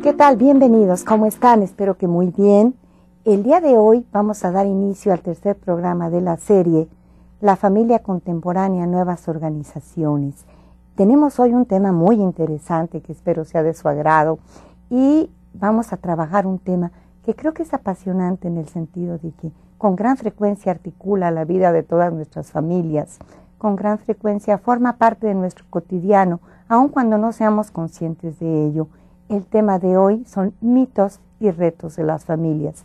¿Qué tal? Bienvenidos, ¿cómo están? Espero que muy bien. El día de hoy vamos a dar inicio al tercer programa de la serie La familia contemporánea, nuevas organizaciones. Tenemos hoy un tema muy interesante que espero sea de su agrado y vamos a trabajar un tema que creo que es apasionante en el sentido de que con gran frecuencia articula la vida de todas nuestras familias, con gran frecuencia forma parte de nuestro cotidiano, aun cuando no seamos conscientes de ello. El tema de hoy son mitos y retos de las familias.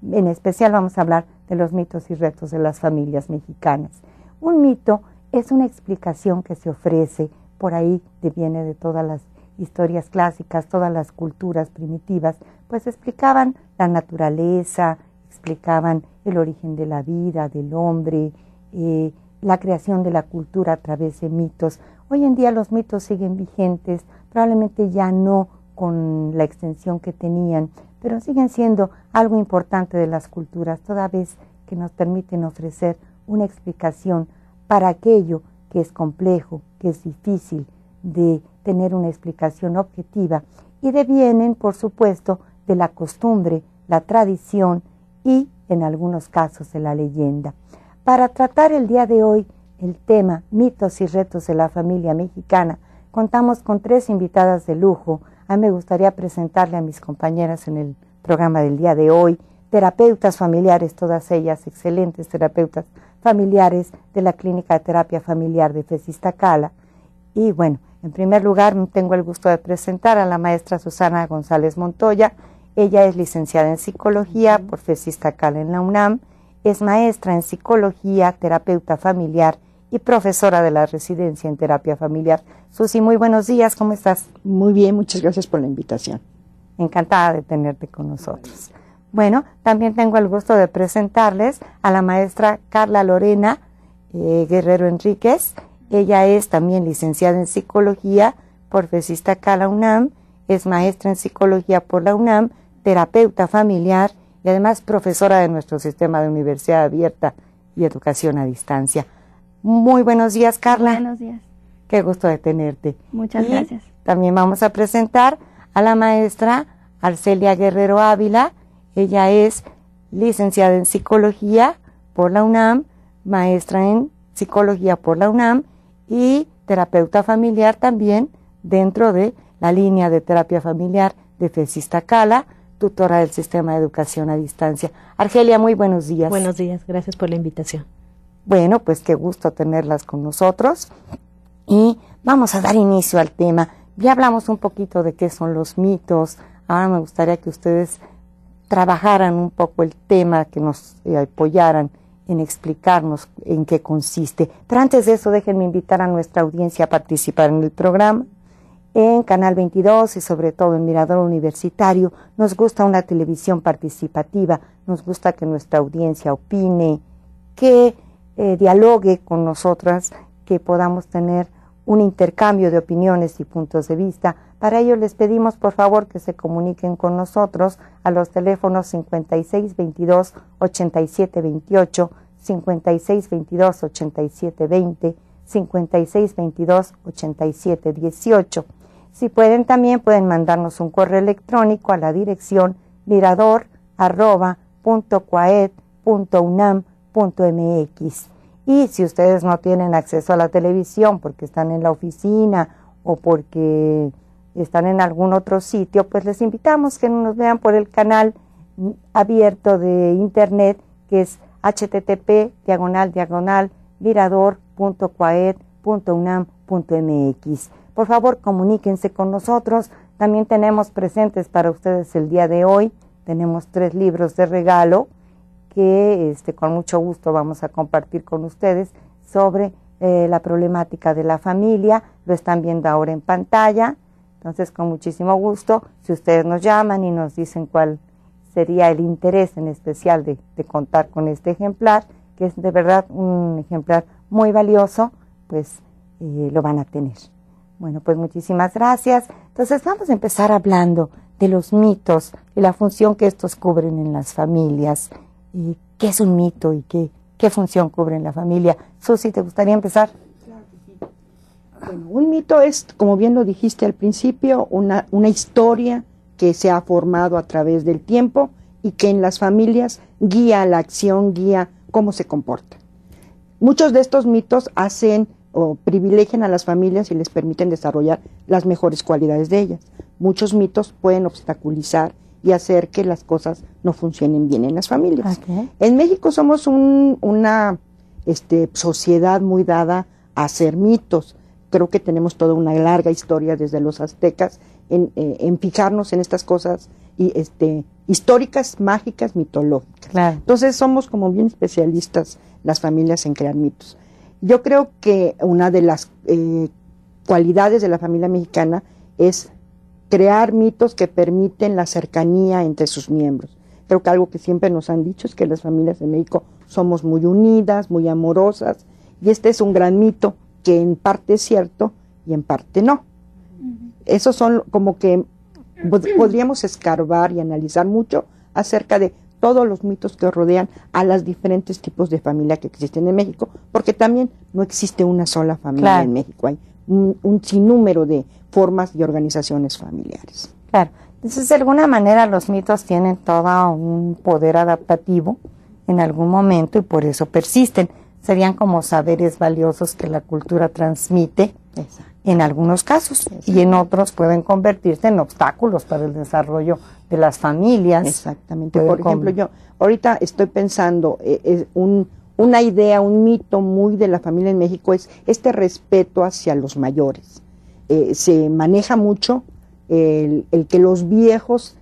En especial vamos a hablar de los mitos y retos de las familias mexicanas. Un mito es una explicación que se ofrece, por ahí viene de todas las historias clásicas, todas las culturas primitivas, pues explicaban la naturaleza, explicaban el origen de la vida, del hombre, la creación de la cultura a través de mitos. Hoy en día los mitos siguen vigentes, probablemente ya no con la extensión que tenían, pero siguen siendo algo importante de las culturas, toda vez que nos permiten ofrecer una explicación para aquello que es complejo, que es difícil de tener una explicación objetiva, y devienen, por supuesto, de la costumbre, la tradición y, en algunos casos, de la leyenda. Para tratar el día de hoy el tema mitos y retos de la familia mexicana, contamos con 3 invitadas de lujo. A mí me gustaría presentarle a mis compañeras en el programa del día de hoy, terapeutas familiares, todas ellas excelentes terapeutas familiares de la Clínica de Terapia Familiar de FES Iztacala. Y bueno, en primer lugar tengo el gusto de presentar a la maestra Susana González Montoya. Ella es licenciada en Psicología por FES Iztacala en la UNAM, es maestra en Psicología, terapeuta familiar y profesora de la residencia en terapia familiar. Susi, muy buenos días, ¿cómo estás? Muy bien, muchas gracias por la invitación. Encantada de tenerte con nosotros. Bueno, también tengo el gusto de presentarles a la maestra Carla Lorena Guerrero Enríquez. Ella es también licenciada en Psicología por FES Iztacala UNAM, es maestra en Psicología por la UNAM, terapeuta familiar y además profesora de nuestro sistema de universidad abierta y educación a distancia. Muy buenos días, Carla. Buenos días. Qué gusto de tenerte. Muchas gracias. También vamos a presentar a la maestra Arcelia Guerrero Ávila. Ella es licenciada en Psicología por la UNAM, maestra en Psicología por la UNAM y terapeuta familiar también dentro de la línea de terapia familiar de FES Iztacala, tutora del sistema de educación a distancia. Argelia, muy buenos días. Buenos días, gracias por la invitación. Bueno, pues qué gusto tenerlas con nosotros y vamos a dar inicio al tema. Ya hablamos un poquito de qué son los mitos, ahora me gustaría que ustedes trabajaran un poco el tema, que nos apoyaran en explicarnos en qué consiste. Pero antes de eso, déjenme invitar a nuestra audiencia a participar en el programa. En Canal 22 y sobre todo en Mirador Universitario, nos gusta una televisión participativa, nos gusta que nuestra audiencia opine, que dialogue con nosotras, que podamos tener un intercambio de opiniones y puntos de vista. Para ello les pedimos por favor que se comuniquen con nosotros a los teléfonos 5622-8728, 5622-8720, 5622-8718. Si pueden, también pueden mandarnos un correo electrónico a la dirección mirador@.coaed.unam.mx. Y si ustedes no tienen acceso a la televisión porque están en la oficina o porque están en algún otro sitio, pues les invitamos que nos vean por el canal abierto de internet, que es http://mirador.coaed.unam.mx. Por favor, comuníquense con nosotros. También tenemos presentes para ustedes el día de hoy. Tenemos 3 libros de regalo que con mucho gusto vamos a compartir con ustedes sobre la problemática de la familia. Lo están viendo ahora en pantalla. Entonces, con muchísimo gusto, si ustedes nos llaman y nos dicen cuál sería el interés en especial de contar con este ejemplar, que es de verdad un ejemplar muy valioso, pues lo van a tener. Bueno, pues muchísimas gracias. Entonces vamos a empezar hablando de los mitos y la función que estos cubren en las familias. ¿Y qué es un mito y qué función cubre en la familia? Susi, ¿te gustaría empezar? Bueno, un mito es, como bien lo dijiste al principio, una historia que se ha formado a través del tiempo y que en las familias guía la acción, guía cómo se comporta. Muchos de estos mitos hacen o privilegian a las familias y les permiten desarrollar las mejores cualidades de ellas. Muchos mitos pueden obstaculizar y hacer que las cosas no funcionen bien en las familias. Okay. En México somos una sociedad muy dada a hacer mitos. Creo que tenemos toda una larga historia desde los aztecas en fijarnos en estas cosas y históricas, mágicas, mitológicas. Claro. Entonces somos como bien especialistas las familias en crear mitos. Yo creo que una de las cualidades de la familia mexicana es crear mitos que permiten la cercanía entre sus miembros. Creo que algo que siempre nos han dicho es que las familias de México somos muy unidas, muy amorosas, y este es un gran mito que en parte es cierto y en parte no. Esos son como que podríamos escarbar y analizar mucho acerca de todos los mitos que rodean a los diferentes tipos de familia que existen en México, porque también no existe una sola familia en México, hay un sinnúmero de formas y organizaciones familiares. Claro, entonces de alguna manera los mitos tienen todo un poder adaptativo en algún momento y por eso persisten. Serían como saberes valiosos que la cultura transmite. Exacto. En algunos casos, y en otros pueden convertirse en obstáculos para el desarrollo de las familias. Exactamente. Por ejemplo, yo ahorita estoy pensando, una idea, un mito muy de la familia en México es este respeto hacia los mayores. Se maneja mucho el que los viejos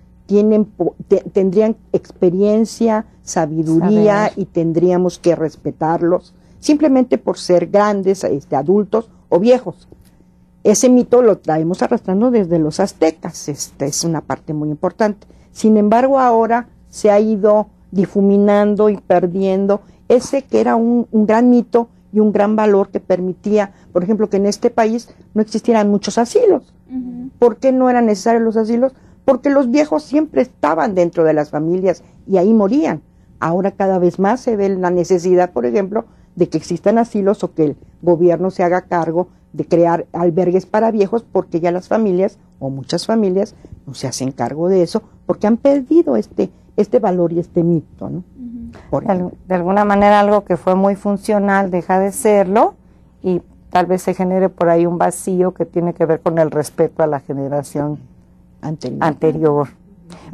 tendrían experiencia, sabiduría y tendríamos que respetarlos simplemente por ser grandes, adultos o viejos. Ese mito lo traemos arrastrando desde los aztecas, es una parte muy importante. Sin embargo, ahora se ha ido difuminando y perdiendo ese que era un gran mito y un gran valor que permitía, por ejemplo, que en este país no existieran muchos asilos. ¿Por qué no eran necesarios los asilos? Porque los viejos siempre estaban dentro de las familias y ahí morían. Ahora cada vez más se ve la necesidad, por ejemplo, de que existan asilos o que el gobierno se haga cargo de crear albergues para viejos, porque ya las familias, o muchas familias, no se hacen cargo de eso, porque han perdido este valor y este mito, ¿no? De alguna manera algo que fue muy funcional deja de serlo y tal vez se genere por ahí un vacío que tiene que ver con el respeto a la generación anterior.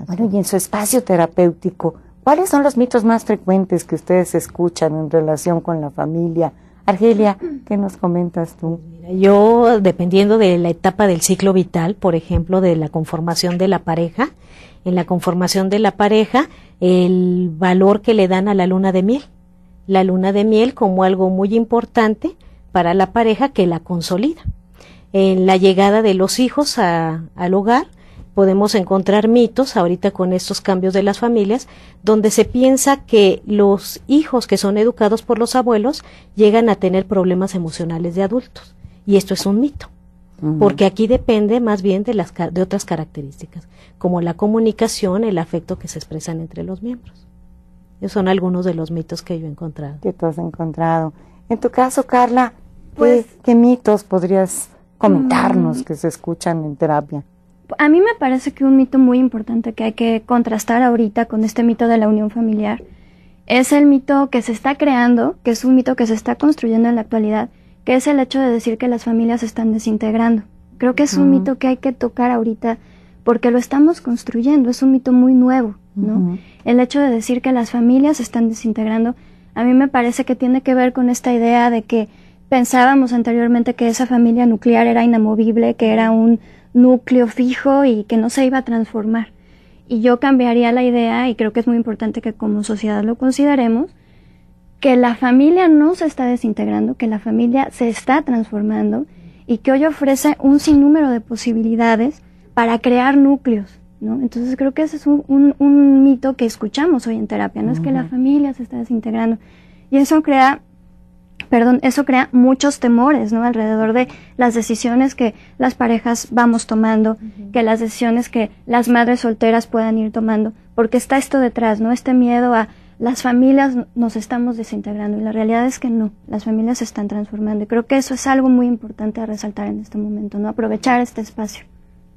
Bueno, y en su espacio terapéutico, ¿cuáles son los mitos más frecuentes que ustedes escuchan en relación con la familia? Argelia, ¿qué nos comentas tú? Mira, yo, dependiendo de la etapa del ciclo vital, por ejemplo, de la conformación de la pareja, en la conformación de la pareja, el valor que le dan a la luna de miel. La luna de miel como algo muy importante para la pareja que la consolida. En la llegada de los hijos al hogar, podemos encontrar mitos, ahorita con estos cambios de las familias, donde se piensa que los hijos que son educados por los abuelos llegan a tener problemas emocionales de adultos. Y esto es un mito, porque aquí depende más bien de otras características, como la comunicación, el afecto que se expresan entre los miembros. Esos son algunos de los mitos que yo he encontrado. Que tú has encontrado. En tu caso, Carla, ¿qué mitos podrías comentarnos que se escuchan en terapia? A mí me parece que un mito muy importante que hay que contrastar ahorita con este mito de la unión familiar es el mito que se está creando, que es un mito que se está construyendo en la actualidad, que es el hecho de decir que las familias se están desintegrando. Creo que es un mito que hay que tocar ahorita porque lo estamos construyendo, es un mito muy nuevo, ¿no? El hecho de decir que las familias se están desintegrando, a mí me parece que tiene que ver con esta idea de que pensábamos anteriormente que esa familia nuclear era inamovible, que era un núcleo fijo y que no se iba a transformar. Y yo cambiaría la idea, y creo que es muy importante que como sociedad lo consideremos, que la familia no se está desintegrando, que la familia se está transformando y que hoy ofrece un sinnúmero de posibilidades para crear núcleos, ¿no? Entonces creo que ese es un mito que escuchamos hoy en terapia, ¿no? Es que la familia se está desintegrando. Y eso crea muchos temores, ¿no? Alrededor de las decisiones que las parejas vamos tomando, que las decisiones que las madres solteras puedan ir tomando, porque está esto detrás, ¿no? Este miedo a las familias nos estamos desintegrando, y la realidad es que no, las familias se están transformando, y creo que eso es algo muy importante a resaltar en este momento, ¿no? Aprovechar este espacio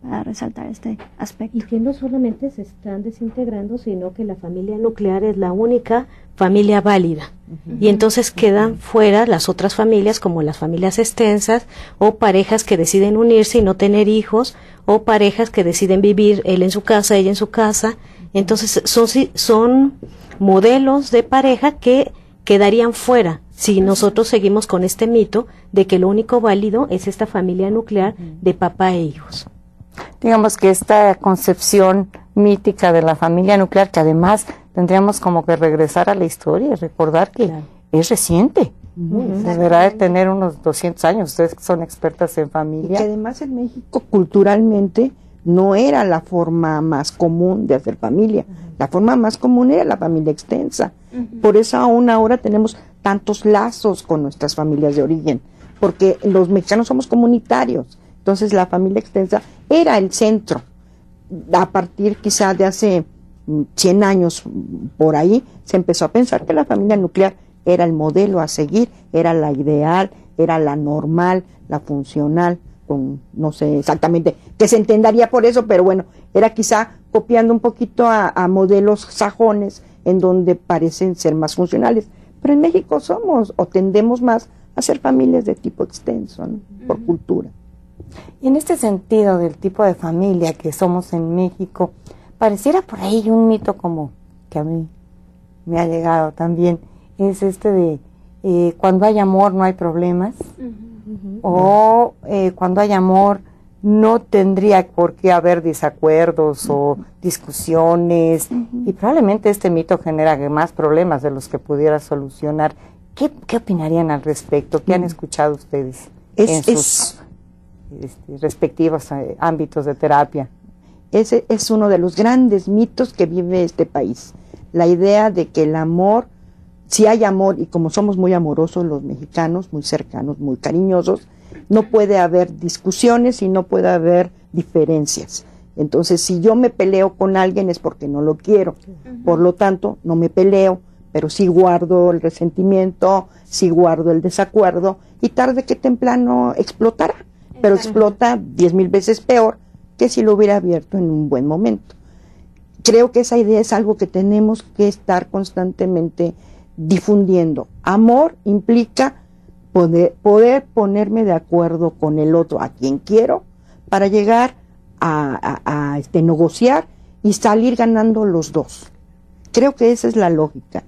para resaltar este aspecto. Y que no solamente se están desintegrando, sino que la familia nuclear es la única familia válida. Y entonces quedan fuera las otras familias, como las familias extensas, o parejas que deciden unirse y no tener hijos, o parejas que deciden vivir él en su casa, ella en su casa. Entonces son modelos de pareja que quedarían fuera si nosotros seguimos con este mito de que lo único válido es esta familia nuclear de papá e hijos. Digamos que esta concepción mítica de la familia nuclear, que además tendríamos como que regresar a la historia y recordar que es reciente. Deberá de tener unos 200 años, ustedes son expertas en familia. Y que además en México culturalmente no era la forma más común de hacer familia. La forma más común era la familia extensa. Por eso aún ahora tenemos tantos lazos con nuestras familias de origen, porque los mexicanos somos comunitarios. Entonces la familia extensa era el centro. A partir quizá de hace 100 años por ahí, se empezó a pensar que la familia nuclear era el modelo a seguir, era la ideal, era la normal, la funcional, no sé exactamente qué se entendería por eso, pero bueno, era quizá copiando un poquito a modelos sajones en donde parecen ser más funcionales. Pero en México somos o tendemos más a ser familias de tipo extenso, ¿no? Por cultura. Y en este sentido del tipo de familia que somos en México, pareciera por ahí un mito como que a mí me ha llegado también, es este de cuando hay amor no hay problemas, o cuando hay amor no tendría por qué haber desacuerdos o discusiones, y probablemente este mito genera más problemas de los que pudiera solucionar. ¿Qué opinarían al respecto? ¿Qué han escuchado ustedes en sus respectivos ámbitos de terapia? Ese es uno de los grandes mitos que vive este país. La idea de que el amor, si hay amor, y como somos muy amorosos los mexicanos, muy cercanos, muy cariñosos, no puede haber discusiones y no puede haber diferencias. Entonces, si yo me peleo con alguien es porque no lo quiero. Por lo tanto, no me peleo, pero sí guardo el resentimiento, sí guardo el desacuerdo, y tarde que temprano explotará. Pero explota 10,000 veces peor que si lo hubiera abierto en un buen momento. Creo que esa idea es algo que tenemos que estar constantemente difundiendo. Amor implica poder ponerme de acuerdo con el otro, a quien quiero, para llegar a negociar y salir ganando los dos. Creo que esa es la lógica.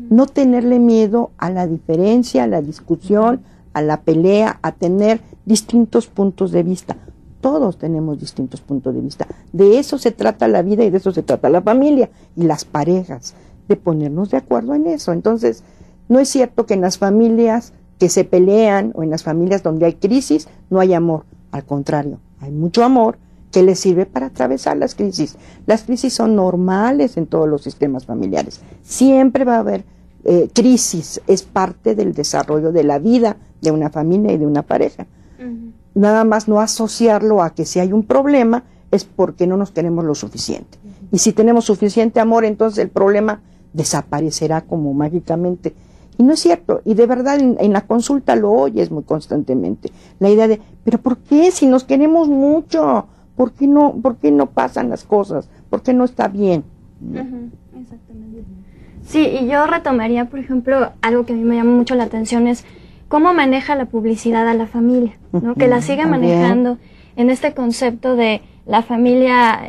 No tenerle miedo a la diferencia, a la discusión, a la pelea, a tener distintos puntos de vista. Todos tenemos distintos puntos de vista. De eso se trata la vida y de eso se trata la familia y las parejas, de ponernos de acuerdo en eso. Entonces, no es cierto que en las familias que se pelean o en las familias donde hay crisis no hay amor. Al contrario, hay mucho amor que les sirve para atravesar las crisis. Las crisis son normales en todos los sistemas familiares. Siempre va a haber crisis, es parte del desarrollo de la vida de una familia y de una pareja. Nada más no asociarlo a que si hay un problema es porque no nos queremos lo suficiente. Y si tenemos suficiente amor, entonces el problema desaparecerá como mágicamente. Y no es cierto, y de verdad en la consulta lo oyes muy constantemente. La idea de, pero ¿por qué si nos queremos mucho? ¿Por qué no pasan las cosas? ¿Por qué no está bien? Exactamente. Sí, y yo retomaría, por ejemplo, algo que a mí me llama mucho la atención es cómo maneja la publicidad a la familia, ¿no? Que la siga manejando en este concepto de la familia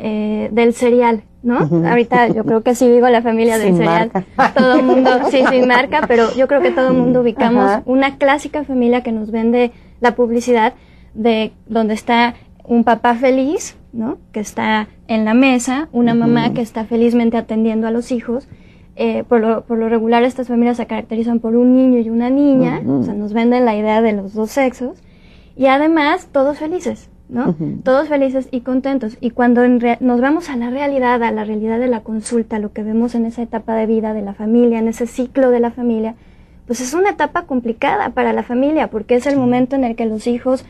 del cereal, ¿no? Ahorita yo creo que sí digo la familia del cereal. Todo el mundo, sí, sin marca, pero yo creo que todo el mundo ubicamos una clásica familia que nos vende la publicidad de donde está un papá feliz, ¿no? Que está en la mesa, una mamá que está felizmente atendiendo a los hijos. Por lo regular estas familias se caracterizan por un niño y una niña, o sea, nos venden la idea de los dos sexos, y además todos felices, ¿no? Todos felices y contentos. Y cuando nos vamos a la realidad de la consulta, lo que vemos en esa etapa de vida de la familia, en ese ciclo de la familia, pues es una etapa complicada para la familia, porque es el momento en el que los hijos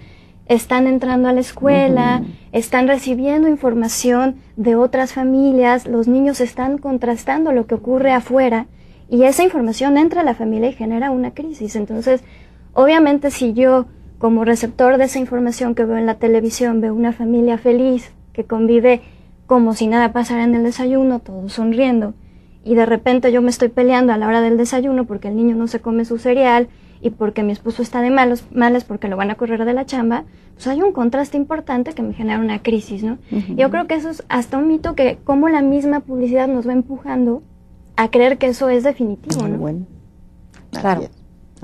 están entrando a la escuela, están recibiendo información de otras familias, los niños están contrastando lo que ocurre afuera, y esa información entra a la familia y genera una crisis. Entonces, obviamente, si yo, como receptor de esa información que veo en la televisión, veo una familia feliz, que convive como si nada pasara en el desayuno, todos sonriendo, y de repente yo me estoy peleando a la hora del desayuno porque el niño no se come su cereal, y porque mi esposo está de malas porque lo van a correr de la chamba, pues hay un contraste importante que me genera una crisis, ¿no? Yo creo que eso es hasta un mito que como la misma publicidad nos va empujando a creer que eso es definitivo, ¿no? Bueno. Claro,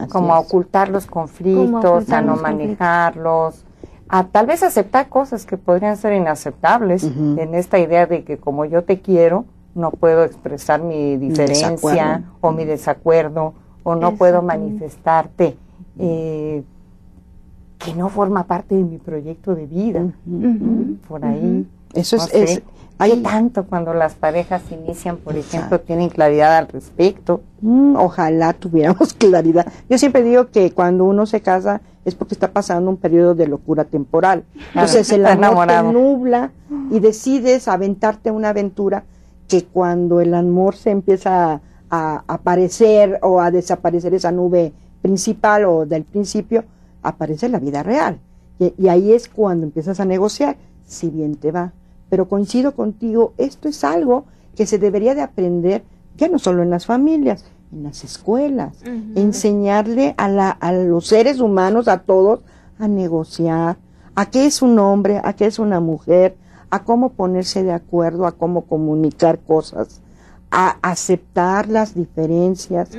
como a ocultar los conflictos, a no manejarlos, a tal vez aceptar cosas que podrían ser inaceptables en esta idea de que como yo te quiero, no puedo expresar mi diferencia o mi desacuerdo, o no puedo manifestarte que no forma parte de mi proyecto de vida. Por ahí. Eso no es, sé, hay tanto cuando las parejas inician, por ejemplo, tienen claridad al respecto. Ojalá tuviéramos claridad. Yo siempre digo que cuando uno se casa es porque está pasando un periodo de locura temporal. Entonces el amor te nubla y decides aventarte una aventura que cuando el amor se empieza a aparecer o a desaparecer esa nube principal o del principio, aparece la vida real. Y ahí es cuando empiezas a negociar, si bien te va. Pero coincido contigo, esto es algo que se debería de aprender ya no solo en las familias, en las escuelas, enseñarle a los seres humanos, a todos, a negociar, a qué es un hombre, a qué es una mujer, a cómo ponerse de acuerdo, a cómo comunicar cosas, a aceptar las diferencias.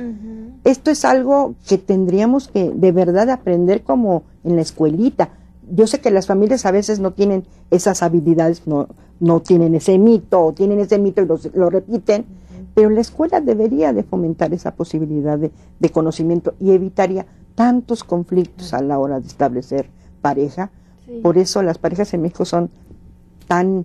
Esto es algo que tendríamos que de verdad aprender como en la escuelita. Yo sé que las familias a veces no tienen esas habilidades, no tienen ese mito, o tienen ese mito y lo repiten, pero la escuela debería de fomentar esa posibilidad de conocimiento y evitaría tantos conflictos a la hora de establecer pareja. Por eso las parejas en México son tan,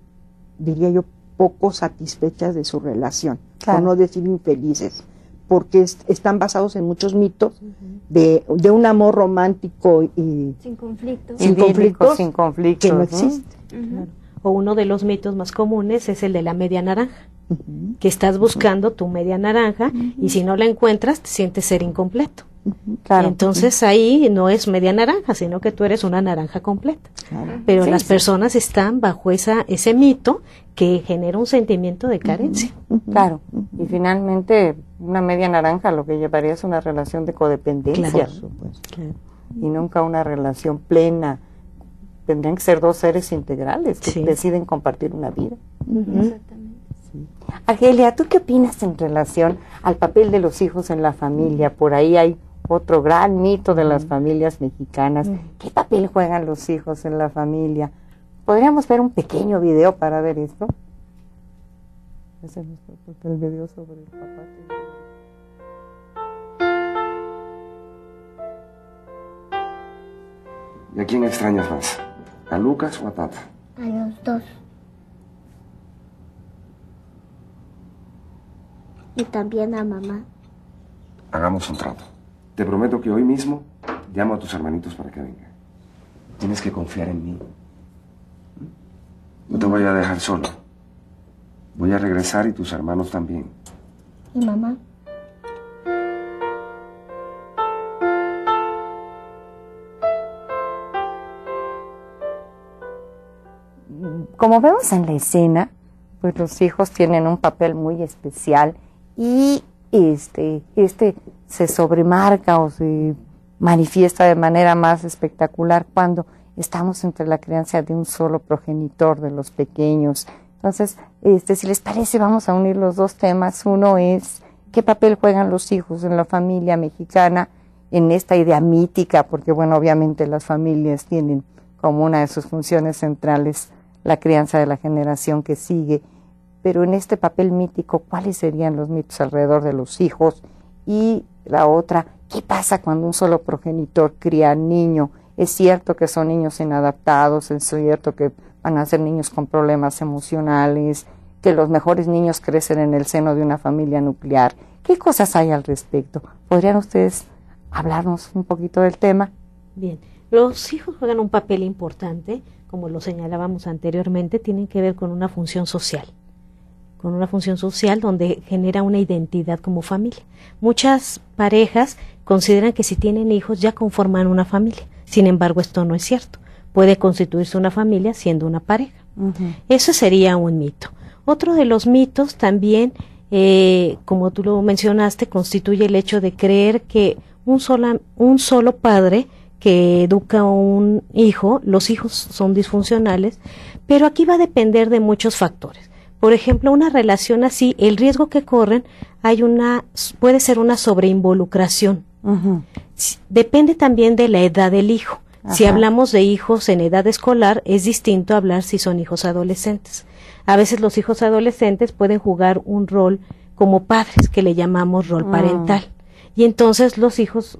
diría yo, poco satisfechas de su relación, por no decir infelices, porque están basados en muchos mitos de un amor romántico y sin conflictos, sin conflictos que no existe. O uno de los mitos más comunes es el de la media naranja, que estás buscando tu media naranja y si no la encuentras te sientes ser incompleto. Entonces ahí no es media naranja, sino que tú eres una naranja completa. Pero las personas están bajo ese mito que genera un sentimiento de carencia. Claro, y finalmente una media naranja lo que llevaría es una relación de codependencia, y nunca una relación plena. Tendrían que ser dos seres integrales que deciden compartir una vida. Exactamente. Argelia, ¿tú qué opinas en relación al papel de los hijos en la familia? Por ahí hay otro gran mito de las familias mexicanas. ¿Qué papel juegan los hijos en la familia? ¿Podríamos ver un pequeño video para ver esto? Ese es el video sobre el papá. ¿Y a quién extrañas más? ¿A Lucas o a Tata? A los dos. Y también a mamá. Hagamos un trato. Te prometo que hoy mismo llamo a tus hermanitos para que vengan. Tienes que confiar en mí. No te voy a dejar solo. Voy a regresar y tus hermanos también. ¿Y mamá? Como vemos en la escena, pues los hijos tienen un papel muy especial y este se sobremarca o se manifiesta de manera más espectacular cuando estamos entre la crianza de un solo progenitor de los pequeños. Entonces, si les parece, vamos a unir los dos temas. Uno es qué papel juegan los hijos en la familia mexicana, en esta idea mítica, porque bueno, obviamente las familias tienen como una de sus funciones centrales la crianza de la generación que sigue, pero en este papel mítico, ¿cuáles serían los mitos alrededor de los hijos? Y la otra, ¿qué pasa cuando un solo progenitor cría al niño? Es cierto que son niños inadaptados, es cierto que van a ser niños con problemas emocionales, que los mejores niños crecen en el seno de una familia nuclear. ¿Qué cosas hay al respecto? ¿Podrían ustedes hablarnos un poquito del tema? Bien, los hijos juegan un papel importante, como lo señalábamos anteriormente, tienen que ver con una función social donde genera una identidad como familia. Muchas parejas consideran que si tienen hijos ya conforman una familia, sin embargo esto no es cierto, puede constituirse una familia siendo una pareja. Eso sería un mito. Otro de los mitos también, como tú lo mencionaste, constituye el hecho de creer que un solo padre que educa a un hijo, los hijos son disfuncionales, pero aquí va a depender de muchos factores. Por ejemplo, una relación así, el riesgo que corren, puede ser una sobreinvolucración. Depende también de la edad del hijo. Si hablamos de hijos en edad escolar, es distinto a hablar si son hijos adolescentes. A veces los hijos adolescentes pueden jugar un rol como padres, que le llamamos rol parental. Y entonces los hijos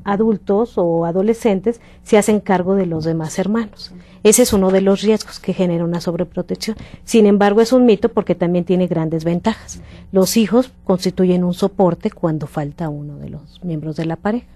adultos o adolescentes se hacen cargo de los demás hermanos. Ese es uno de los riesgos que genera una sobreprotección. Sin embargo, es un mito porque también tiene grandes ventajas. Los hijos constituyen un soporte cuando falta uno de los miembros de la pareja.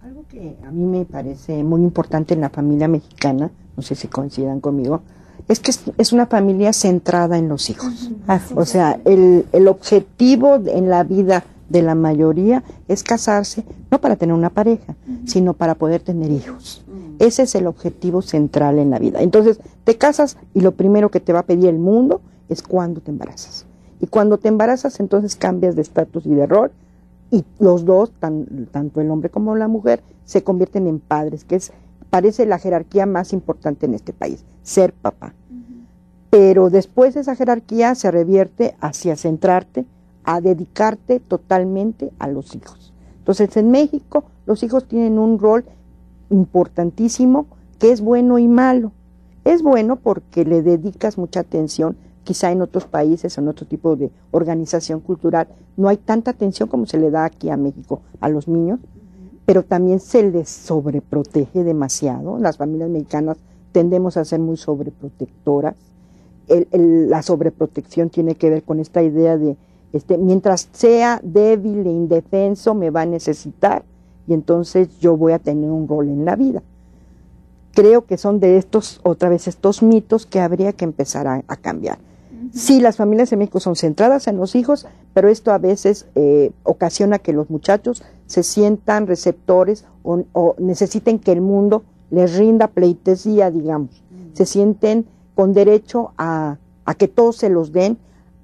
Algo que a mí me parece muy importante en la familia mexicana, no sé si coincidan conmigo, es que es una familia centrada en los hijos. O sea, el objetivo en la vida de la mayoría es casarse, no para tener una pareja, sino para poder tener hijos. Ese es el objetivo central en la vida. Entonces, te casas y lo primero que te va a pedir el mundo es cuando te embarazas. Y cuando te embarazas, entonces cambias de estatus y de rol, y los dos, tanto el hombre como la mujer, se convierten en padres, que parece la jerarquía más importante en este país, ser papá. Pero después esa jerarquía se revierte hacia centrarte, a dedicarte totalmente a los hijos. Entonces, en México, los hijos tienen un rol importantísimo, que es bueno y malo. Es bueno porque le dedicas mucha atención, quizá en otros países, en otro tipo de organización cultural, no hay tanta atención como se le da aquí a México a los niños, pero también se les sobreprotege demasiado. Las familias mexicanas tendemos a ser muy sobreprotectoras. La sobreprotección tiene que ver con esta idea de mientras sea débil e indefenso me va a necesitar y entonces yo voy a tener un rol en la vida. Creo que son de estos mitos que habría que empezar a cambiar. Sí, las familias en México son centradas en los hijos, pero esto a veces ocasiona que los muchachos se sientan receptores o necesiten que el mundo les rinda pleitesía, digamos. Se sienten con derecho a que todos se los den,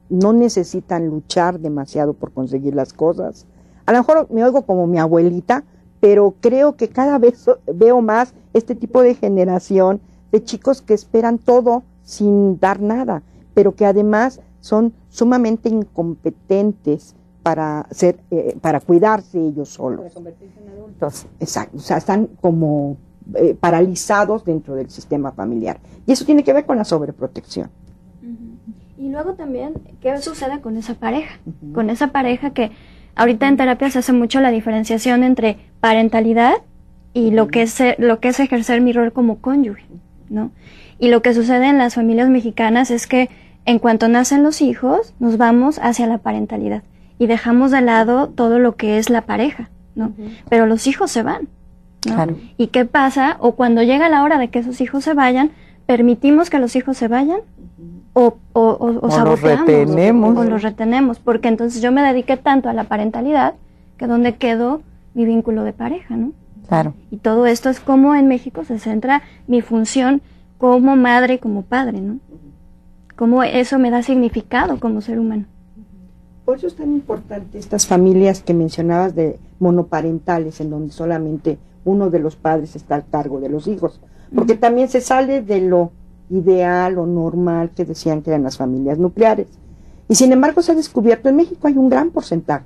no necesitan luchar demasiado por conseguir las cosas. A lo mejor me oigo como mi abuelita, pero creo que cada vez veo más este tipo de generación de chicos que esperan todo sin dar nada, pero que además son sumamente incompetentes para cuidarse ellos solos. Para convertirse en adultos. Exacto, o sea, están como paralizados dentro del sistema familiar. Y eso tiene que ver con la sobreprotección. Y luego también, ¿qué sucede con esa pareja? Con esa pareja que ahorita en terapia se hace mucho la diferenciación entre parentalidad y lo que es ejercer mi rol como cónyuge, ¿no? Y lo que sucede en las familias mexicanas es que en cuanto nacen los hijos, nos vamos hacia la parentalidad y dejamos de lado todo lo que es la pareja, ¿no? Pero los hijos se van, ¿no? Claro. ¿Y qué pasa? O cuando llega la hora de que esos hijos se vayan, ¿permitimos que los hijos se vayan? O saboteamos, los retenemos, porque entonces yo me dediqué tanto a la parentalidad que donde quedó mi vínculo de pareja, ¿no? Claro. Y todo esto es como en México se centra mi función como madre y como padre, ¿no? Cómo eso me da significado como ser humano. Por eso es tan importante estas familias que mencionabas de monoparentales, en donde solamente uno de los padres está al cargo de los hijos, porque también se sale de lo ideal o normal que decían que eran las familias nucleares. Y sin embargo se ha descubierto, en México hay un gran porcentaje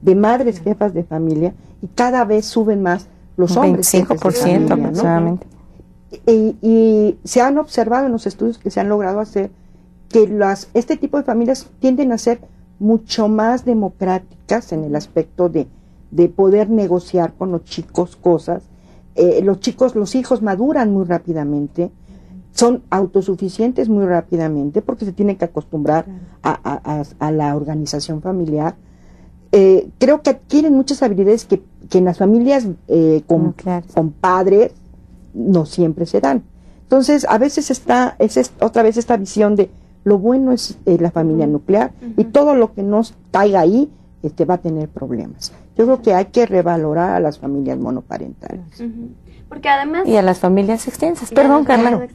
de madres jefas de familia y cada vez suben más los hombres. 25% aproximadamente. Y se han observado en los estudios que se han logrado hacer que este tipo de familias tienden a ser mucho más democráticas en el aspecto de poder negociar con los chicos cosas. Los hijos maduran muy rápidamente, son autosuficientes muy rápidamente porque se tienen que acostumbrar a la organización familiar. Creo que adquieren muchas habilidades que en las familias con padres no siempre se dan. Entonces, a veces otra vez esta visión de lo bueno es la familia nuclear y todo lo que no caiga ahí va a tener problemas. Yo creo que hay que revalorar a las familias monoparentales. Porque además... Y a las familias extensas. Perdón, Carmen.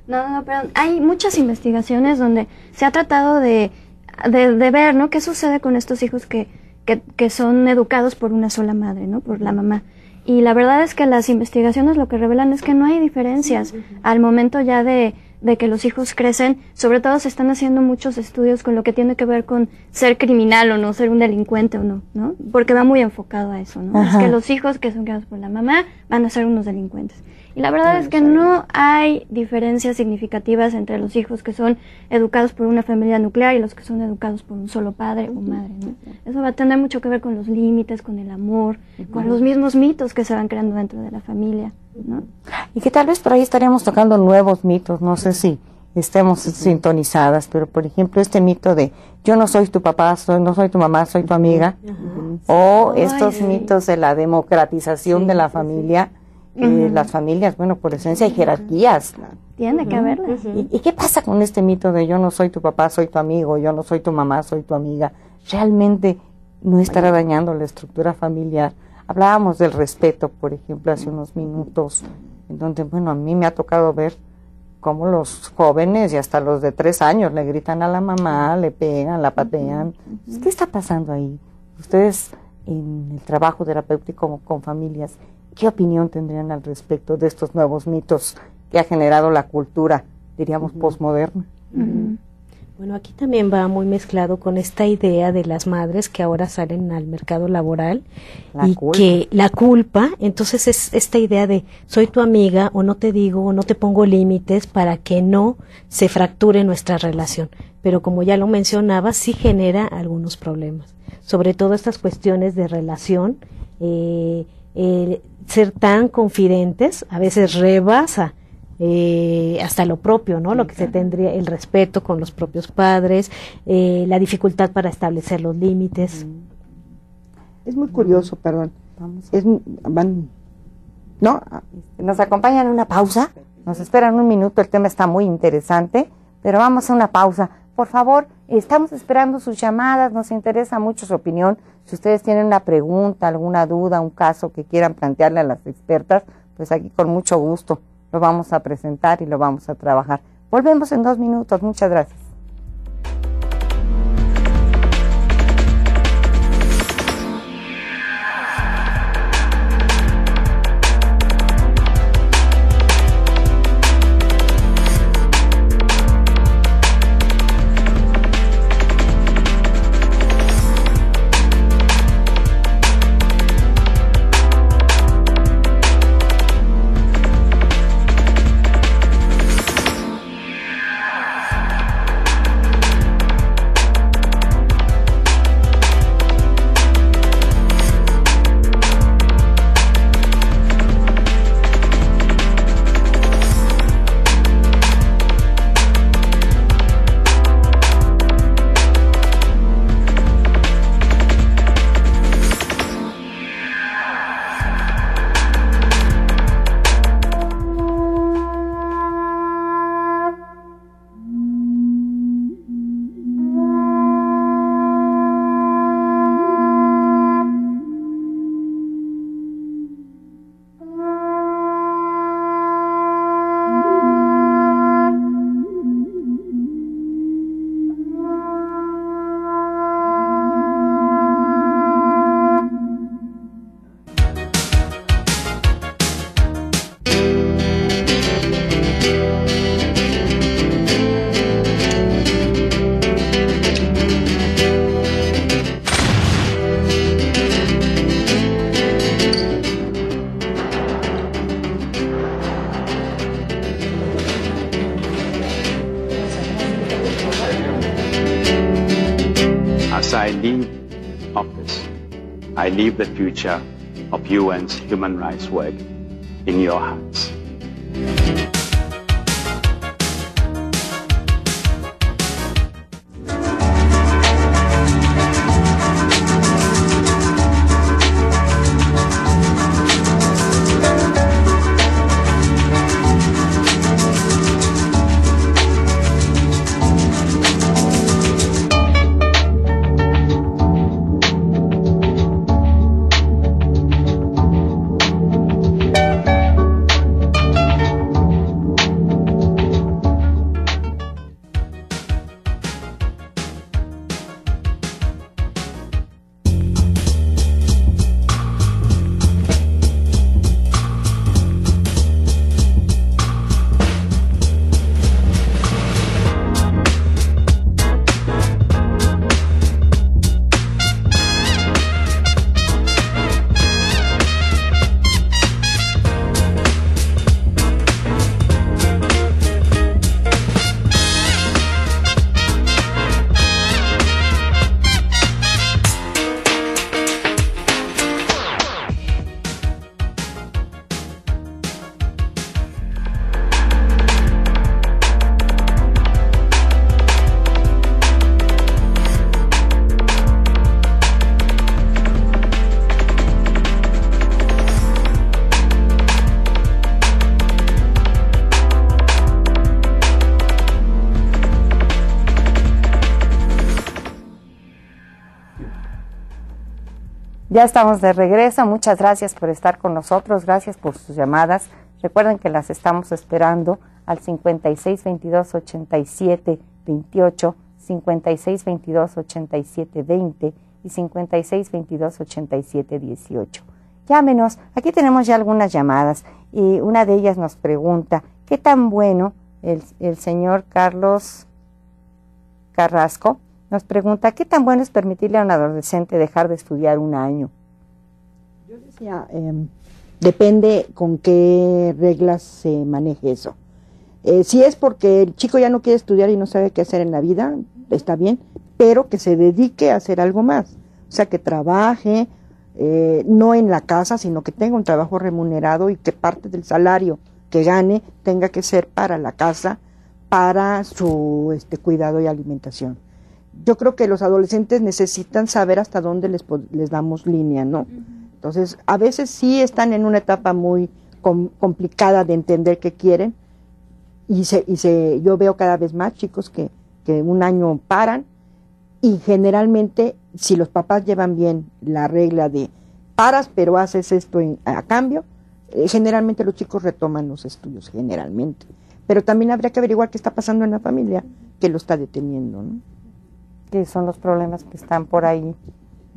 No, perdón. Hay muchas investigaciones donde se ha tratado de ver, ¿no? ¿Qué sucede con estos hijos que son educados por una sola madre, ¿no? Por la mamá. Y la verdad es que las investigaciones lo que revelan es que no hay diferencias al momento ya de que los hijos crecen. Sobre todo se están haciendo muchos estudios con lo que tiene que ver con ser criminal o no, ser un delincuente o no, ¿no? Porque va muy enfocado a eso, ¿no? Es que los hijos que son criados por la mamá van a ser unos delincuentes. Y la verdad es que no hay diferencias significativas entre los hijos que son educados por una familia nuclear y los que son educados por un solo padre o madre, ¿no? Eso va a tener mucho que ver con los límites, con el amor, con los mismos mitos que se van creando dentro de la familia, ¿no? Y que tal vez por ahí estaríamos tocando nuevos mitos, no sé si estemos sintonizadas, pero por ejemplo este mito de yo no soy tu papá, no soy tu mamá, soy tu amiga, o estos mitos de la democratización de la familia. Las familias, bueno, por esencia hay jerarquías. Tiene que haberlas. ¿Y qué pasa con este mito de yo no soy tu papá, soy tu amigo, yo no soy tu mamá, soy tu amiga? ¿Realmente no estará dañando la estructura familiar? Hablábamos del respeto, por ejemplo, hace unos minutos, en donde, bueno, a mí me ha tocado ver cómo los jóvenes y hasta los de 3 años le gritan a la mamá, le pegan, la patean. ¿Qué está pasando ahí? Ustedes, en el trabajo terapéutico con familias, ¿qué opinión tendrían al respecto de estos nuevos mitos que ha generado la cultura, diríamos, posmoderna? Bueno, aquí también va muy mezclado con esta idea de las madres que ahora salen al mercado laboral que la culpa, entonces es esta idea de soy tu amiga o no te digo o no te pongo límites para que no se fracture nuestra relación. Pero como ya lo mencionaba, sí genera algunos problemas, sobre todo estas cuestiones de relación, ser tan confidentes a veces rebasa hasta lo propio, ¿no? Lo que se tendría, el respeto con los propios padres, la dificultad para establecer los límites. Es muy curioso, perdón. Nos acompañan a una pausa, nos esperan un minuto, el tema está muy interesante, pero vamos a una pausa. Por favor, estamos esperando sus llamadas, nos interesa mucho su opinión. Si ustedes tienen una pregunta, alguna duda, un caso que quieran plantearle a las expertas, pues aquí con mucho gusto lo vamos a presentar y lo vamos a trabajar. Volvemos en 2 minutos. Muchas gracias. As I leave office, I leave the future of UN's human rights work in your hands. Ya estamos de regreso, muchas gracias por estar con nosotros, gracias por sus llamadas. Recuerden que las estamos esperando al 5622-8728, 5622-8720 y 5622-8718. Llámenos, aquí tenemos ya algunas llamadas y una de ellas nos pregunta, ¿qué tan bueno el señor Carlos Carrasco? Nos pregunta, ¿qué tan bueno es permitirle a un adolescente dejar de estudiar un año? Yo decía, depende con qué reglas se maneje eso. Si es porque el chico ya no quiere estudiar y no sabe qué hacer en la vida, está bien, pero que se dedique a hacer algo más. O sea, que trabaje, no en la casa, sino que tenga un trabajo remunerado y que parte del salario que gane tenga que ser para la casa, para su cuidado y alimentación. Yo creo que los adolescentes necesitan saber hasta dónde les damos línea, ¿no? Entonces, a veces sí están en una etapa muy complicada de entender qué quieren y yo veo cada vez más chicos que un año paran y generalmente si los papás llevan bien la regla de paras pero haces esto a cambio, generalmente los chicos retoman los estudios, generalmente. Pero también habría que averiguar qué está pasando en la familia que lo está deteniendo, ¿no? Que son los problemas que están por ahí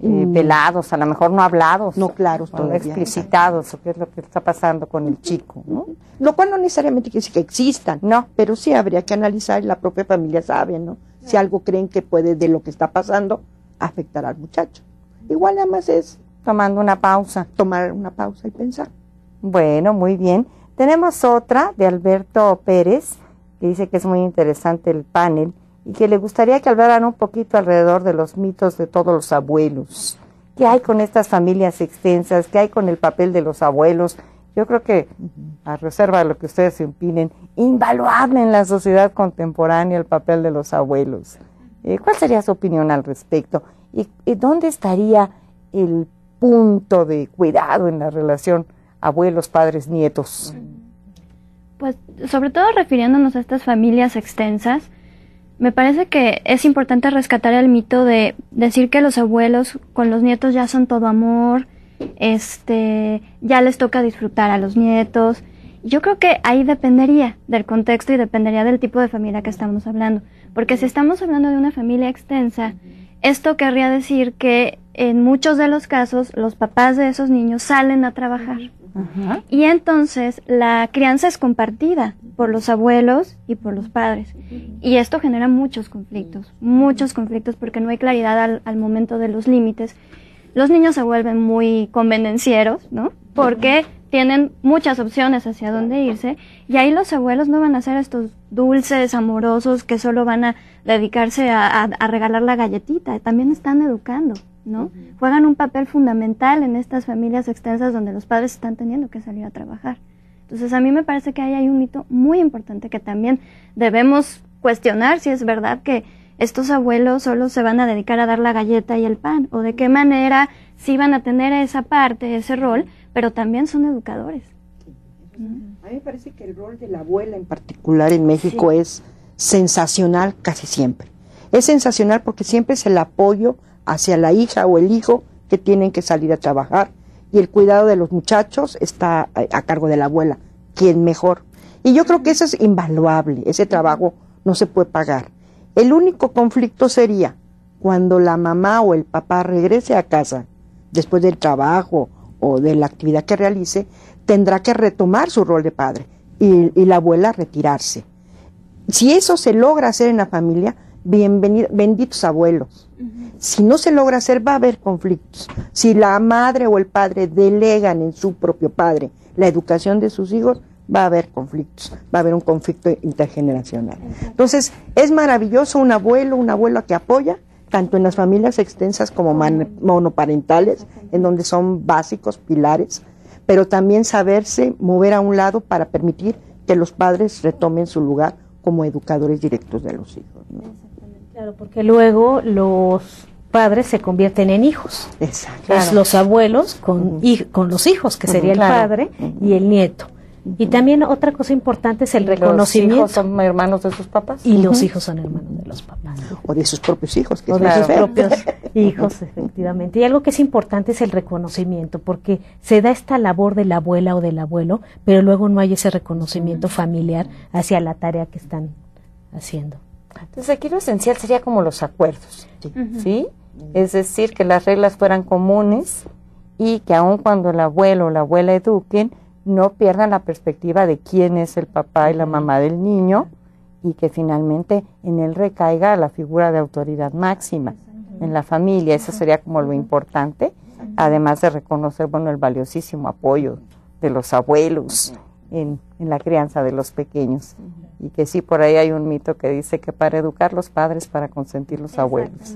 velados, a lo mejor no hablados, no claros, no explicitados, o qué es lo que está pasando con el chico, ¿no? Lo cual no necesariamente quiere decir que existan, no, pero sí habría que analizar, la propia familia sabe, ¿no? Si algo creen que puede, de lo que está pasando, afectar al muchacho. Igual nada más es tomando una pausa, tomar una pausa y pensar. Bueno, muy bien. Tenemos otra de Alberto Pérez, que dice que es muy interesante el panel, y que le gustaría que hablaran un poquito alrededor de los mitos de todos los abuelos. ¿Qué hay con estas familias extensas? ¿Qué hay con el papel de los abuelos? Yo creo que, a reserva de lo que ustedes opinen, invaluable en la sociedad contemporánea el papel de los abuelos. ¿Cuál sería su opinión al respecto? ¿Y dónde estaría el punto de cuidado en la relación abuelos, padres, nietos? Pues, sobre todo refiriéndonos a estas familias extensas, me parece que es importante rescatar el mito de decir que los abuelos con los nietos ya son todo amor, ya les toca disfrutar a los nietos. Yo creo que ahí dependería del contexto y dependería del tipo de familia que estamos hablando. Porque si estamos hablando de una familia extensa, esto querría decir que en muchos de los casos los papás de esos niños salen a trabajar. Uh-huh. Y entonces la crianza es compartida por los abuelos y por los padres. Y esto genera muchos conflictos porque no hay claridad al momento de los límites. Los niños se vuelven muy convenencieros, ¿no? Porque tienen muchas opciones hacia dónde irse, y ahí los abuelos no van a ser estos dulces, amorosos, que solo van a dedicarse a regalar la galletita, también están educando, ¿no? Juegan un papel fundamental en estas familias extensas donde los padres están teniendo que salir a trabajar. Entonces a mí me parece que ahí hay un mito muy importante que también debemos cuestionar si es verdad que estos abuelos solo se van a dedicar a dar la galleta y el pan, o de qué manera sí van a tener esa parte, ese rol, pero también son educadores. A mí me parece que el rol de la abuela en particular en México es sensacional casi siempre. Es sensacional porque siempre es el apoyo hacia la hija o el hijo que tienen que salir a trabajar, y el cuidado de los muchachos está a cargo de la abuela, quien mejor. Y yo creo que eso es invaluable, ese trabajo no se puede pagar. El único conflicto sería cuando la mamá o el papá regrese a casa después del trabajo o de la actividad que realice, tendrá que retomar su rol de padre y la abuela retirarse. Si eso se logra hacer en la familia, benditos abuelos. Si no se logra hacer, va a haber conflictos. Si la madre o el padre delegan en su propio padre la educación de sus hijos, va a haber conflictos, va a haber un conflicto intergeneracional. Entonces, es maravilloso un abuelo, una abuela que apoya, tanto en las familias extensas como monoparentales, en donde son básicos, pilares, pero también saberse mover a un lado para permitir que los padres retomen su lugar como educadores directos de los hijos, ¿no? Claro, porque luego los padres se convierten en hijos. Exacto. Claro. Los abuelos con los hijos, que sería el padre y el nieto. Y también otra cosa importante es el reconocimiento. Los hijos son hermanos de sus papás. Y los hijos son hermanos de los papás. O de sus propios hijos. O de sus propios hijos, efectivamente. Y algo que es importante es el reconocimiento, porque se da esta labor de la abuela o del abuelo, pero luego no hay ese reconocimiento familiar hacia la tarea que están haciendo. Entonces aquí lo esencial sería como los acuerdos, ¿sí? Es decir, que las reglas fueran comunes y que aun cuando el abuelo o la abuela eduquen, no pierdan la perspectiva de quién es el papá y la mamá del niño, y que finalmente en él recaiga la figura de autoridad máxima en la familia. Eso sería como lo importante, además de reconocer, bueno, el valiosísimo apoyo de los abuelos en la crianza de los pequeños. Y que sí, por ahí hay un mito que dice que para educar los padres, para consentir los abuelos.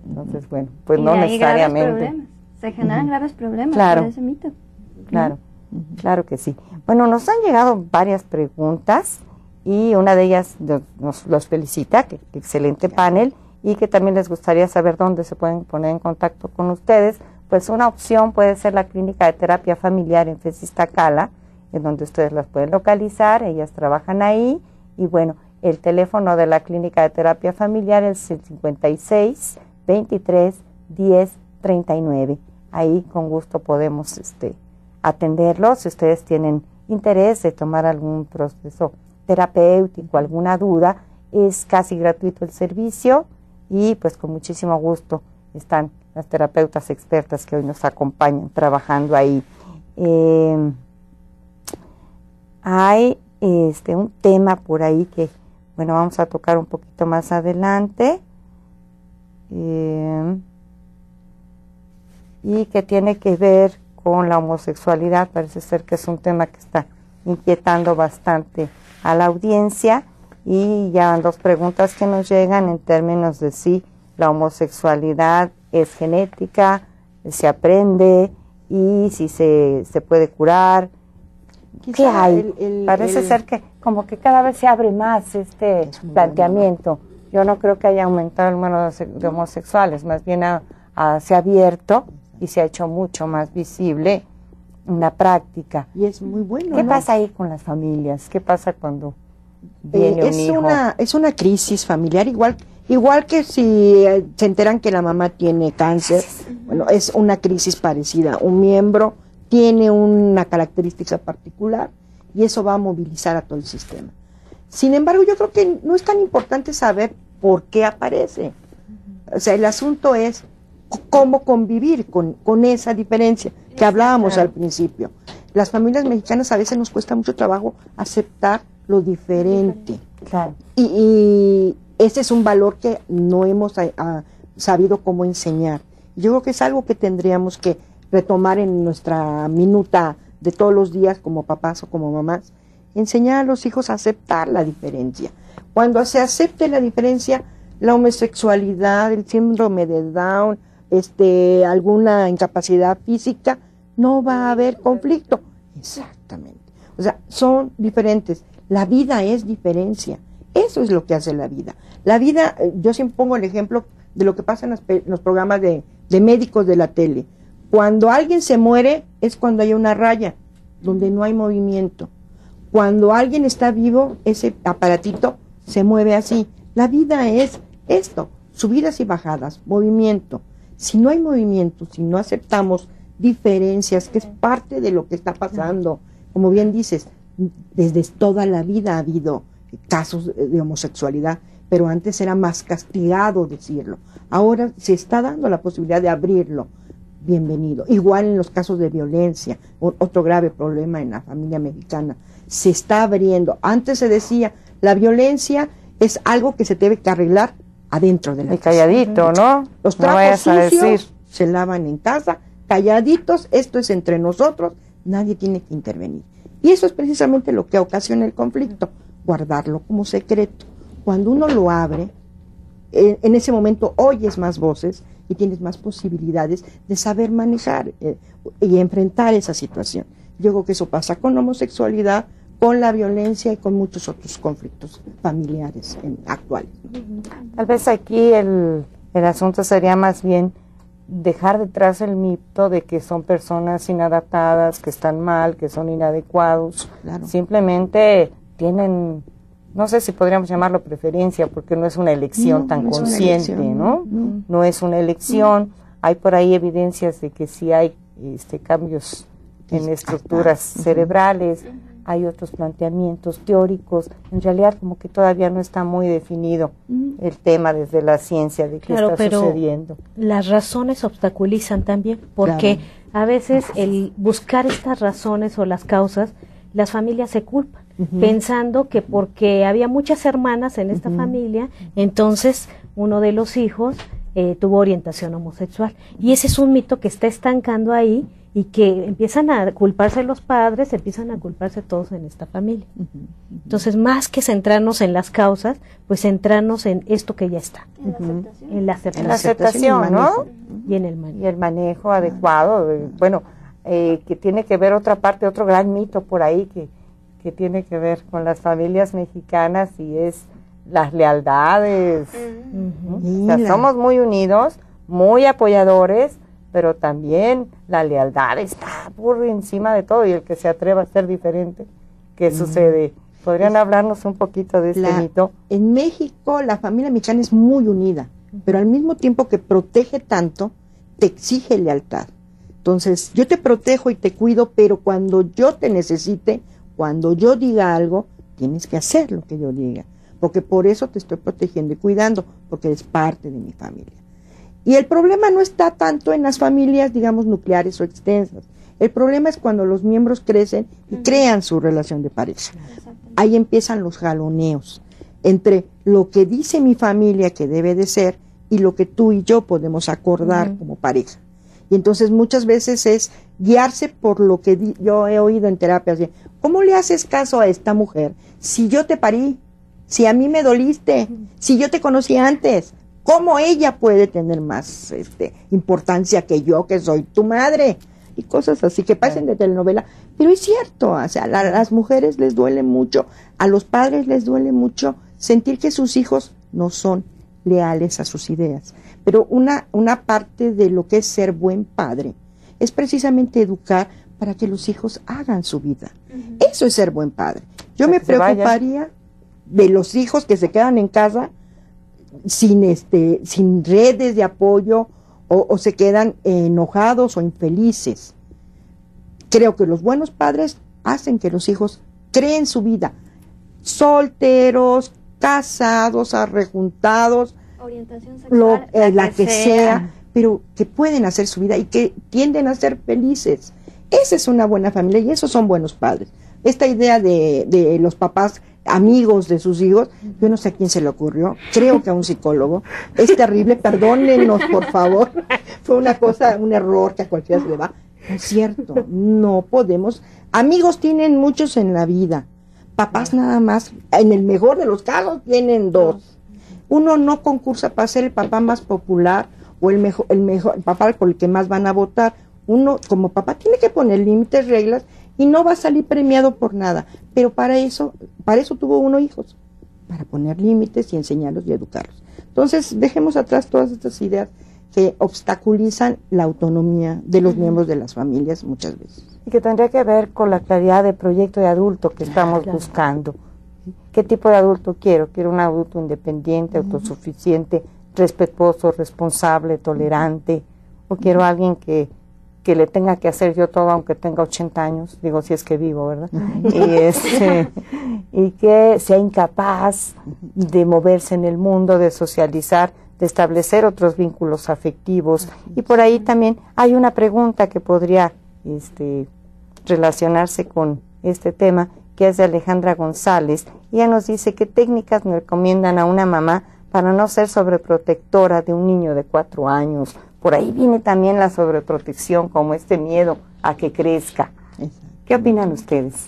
Entonces, bueno, pues no necesariamente. Se generan graves problemas por ese mito. Claro. Claro que sí. Bueno, nos han llegado varias preguntas y una de ellas los felicita, que excelente panel, y que también les gustaría saber dónde se pueden poner en contacto con ustedes. Pues una opción puede ser la Clínica de Terapia Familiar en Iztacala, en donde ustedes las pueden localizar, ellas trabajan ahí, y bueno, el teléfono de la Clínica de Terapia Familiar es el 56 23 10 39. Ahí con gusto podemos atenderlos. Si ustedes tienen interés de tomar algún proceso terapéutico, alguna duda, es casi gratuito el servicio, y pues con muchísimo gusto están las terapeutas expertas que hoy nos acompañan trabajando ahí. Hay un tema por ahí que, bueno, vamos a tocar un poquito más adelante, y que tiene que ver con la homosexualidad. Parece ser que es un tema que está inquietando bastante a la audiencia, y ya van dos preguntas que nos llegan en términos de si la homosexualidad es genética, se aprende, y si se puede curar. ¿Qué hay? Parece ser que como que cada vez se abre más este planteamiento. Yo no creo que haya aumentado el número de homosexuales, más bien se ha abierto y se ha hecho mucho más visible una práctica. Y es muy bueno. ¿Qué pasa ahí con las familias? ¿Qué pasa cuando viene un hijo? Es una crisis familiar, igual que si se enteran que la mamá tiene cáncer. Bueno, es una crisis parecida. Un miembro tiene una característica particular y eso va a movilizar a todo el sistema. Sin embargo, yo creo que no es tan importante saber por qué aparece. O sea, el asunto es cómo convivir con esa diferencia que hablábamos al principio. Las familias mexicanas a veces nos cuesta mucho trabajo aceptar lo diferente. Claro. Y ese es un valor que no hemos sabido cómo enseñar. Yo creo que es algo que tendríamos que retomar en nuestra minuta de todos los días como papás o como mamás, enseñar a los hijos a aceptar la diferencia. Cuando se acepte la diferencia, la homosexualidad, el síndrome de Down, alguna incapacidad física, no va a haber conflicto. Exactamente. O sea, son diferentes. La vida es diferencia. Eso es lo que hace la vida. La vida, yo siempre pongo el ejemplo de lo que pasa en los programas de médicos de la tele. Cuando alguien se muere es cuando hay una raya, donde no hay movimiento. Cuando alguien está vivo, ese aparatito se mueve así. La vida es esto, subidas y bajadas, movimiento. Si no hay movimiento, si no aceptamos diferencias, que es parte de lo que está pasando, como bien dices, desde toda la vida ha habido casos de homosexualidad, pero antes era más castigado decirlo. Ahora se está dando la posibilidad de abrirlo. Bienvenido. Igual en los casos de violencia, otro grave problema en la familia mexicana. Se está abriendo. Antes se decía, la violencia es algo que se debe que arreglar adentro de la casa. Calladito, ¿no? Los trapos sucios se lavan en casa, calladitos, esto es entre nosotros, nadie tiene que intervenir. Y eso es precisamente lo que ocasiona el conflicto, guardarlo como secreto. Cuando uno lo abre, en ese momento oyes más voces y tienes más posibilidades de saber manejar y enfrentar esa situación. Yo creo que eso pasa con la homosexualidad, con la violencia y con muchos otros conflictos familiares actuales. Tal vez aquí el asunto sería más bien dejar detrás el mito de que son personas inadaptadas, que están mal, que son inadecuados. Claro. Simplemente tienen, no sé si podríamos llamarlo preferencia, porque no es una elección tan consciente, ¿no? No es una elección. Hay por ahí evidencias de que sí hay cambios en estructuras cerebrales, hay otros planteamientos teóricos. En realidad como que todavía no está muy definido el tema desde la ciencia de qué está sucediendo. Las razones obstaculizan también, porque a veces el buscar estas razones o las causas, las familias se culpan, pensando que porque había muchas hermanas en esta familia, entonces uno de los hijos tuvo orientación homosexual. Y ese es un mito que está estancando ahí, y que empiezan a culparse los padres, empiezan a culparse todos en esta familia. Entonces, más que centrarnos en las causas, pues centrarnos en esto que ya está. En la aceptación. En la aceptación, ¿no? Y en el manejo. Y el manejo adecuado. Bueno, que tiene que ver otra parte, otro gran mito por ahí que tiene que ver con las familias mexicanas, y es las lealtades. O sea, somos muy unidos, muy apoyadores, pero también la lealtad está por encima de todo, y el que se atreva a ser diferente, ¿qué sucede? ¿Podrían hablarnos un poquito de este mito? En México la familia mexicana es muy unida, pero al mismo tiempo que protege tanto, te exige lealtad. Entonces, yo te protejo y te cuido, pero cuando yo te necesite, cuando yo diga algo, tienes que hacer lo que yo diga, porque por eso te estoy protegiendo y cuidando, porque eres parte de mi familia. Y el problema no está tanto en las familias, digamos, nucleares o extensas. El problema es cuando los miembros crecen y crean su relación de pareja. Ahí empiezan los jaloneos entre lo que dice mi familia que debe de ser y lo que tú y yo podemos acordar como pareja. Y entonces muchas veces es guiarse por lo que yo he oído en terapia. ¿Cómo le haces caso a esta mujer si yo te parí? Si a mí me doliste, si yo te conocí antes. ¿Cómo ella puede tener más importancia que yo, que soy tu madre? Y cosas así que pasen de telenovela. Pero es cierto, o sea, a las mujeres les duele mucho, a los padres les duele mucho sentir que sus hijos no son leales a sus ideas. Pero una parte de lo que es ser buen padre es precisamente educar para que los hijos hagan su vida. Eso es ser buen padre. Yo me preocuparía de los hijos que se quedan en casa sin redes de apoyo o se quedan enojados o infelices. Creo que los buenos padres hacen que los hijos creen su vida, solteros, casados, arrejuntados, orientación sexual, la que sea, pero que pueden hacer su vida y que tienden a ser felices. Esa es una buena familia y esos son buenos padres. Esta idea de los papás amigos de sus hijos, yo no sé a quién se le ocurrió, creo que a un psicólogo, es terrible, perdónenos por favor, fue una cosa, un error que a cualquiera se le va, No es cierto, no podemos. Amigos tienen muchos en la vida, papás nada más, en el mejor de los casos tienen 2. Uno no concursa para ser el papá más popular o el papá por el que más van a votar. Uno como papá tiene que poner límites, reglas, y no va a salir premiado por nada. Pero para eso tuvo uno hijos, para poner límites y enseñarlos y educarlos. Entonces, dejemos atrás todas estas ideas que obstaculizan la autonomía de los miembros de las familias muchas veces. Y que tendría que ver con la claridad de proyecto de adulto que estamos buscando. ¿Qué tipo de adulto quiero? Quiero un adulto independiente, autosuficiente, respetuoso, responsable, tolerante, o quiero alguien que le tenga que hacer yo todo aunque tenga 80 años, digo si es que vivo, ¿verdad? Y que sea incapaz de moverse en el mundo, de socializar, de establecer otros vínculos afectivos. Y por ahí también hay una pregunta que podría relacionarse con este tema, que es de Alejandra González. Ella nos dice qué técnicas nos recomiendan a una mamá para no ser sobreprotectora de un niño de 4 años. Por ahí viene también la sobreprotección, como este miedo a que crezca. ¿Qué opinan ustedes?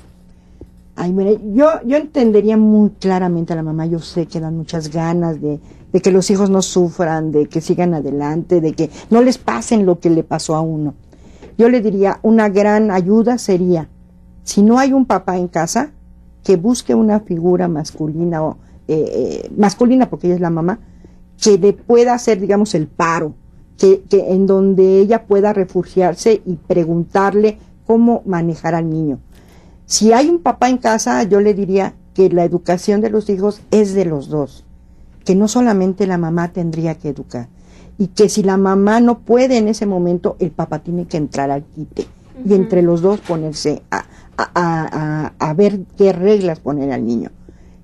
Ay, bueno, yo entendería muy claramente a la mamá. Yo sé que dan muchas ganas de que los hijos no sufran, de que sigan adelante, de que no les pasen lo que le pasó a uno. Yo le diría, una gran ayuda sería, si no hay un papá en casa, que busque una figura masculina, o masculina porque ella es la mamá, que le pueda hacer, digamos, el paro, que en donde ella pueda refugiarse y preguntarle cómo manejar al niño. Si hay un papá en casa, yo le diría que la educación de los hijos es de los dos, que no solamente la mamá tendría que educar, y que si la mamá no puede en ese momento, el papá tiene que entrar al quite, y entre los dos ponerse a ver qué reglas poner al niño.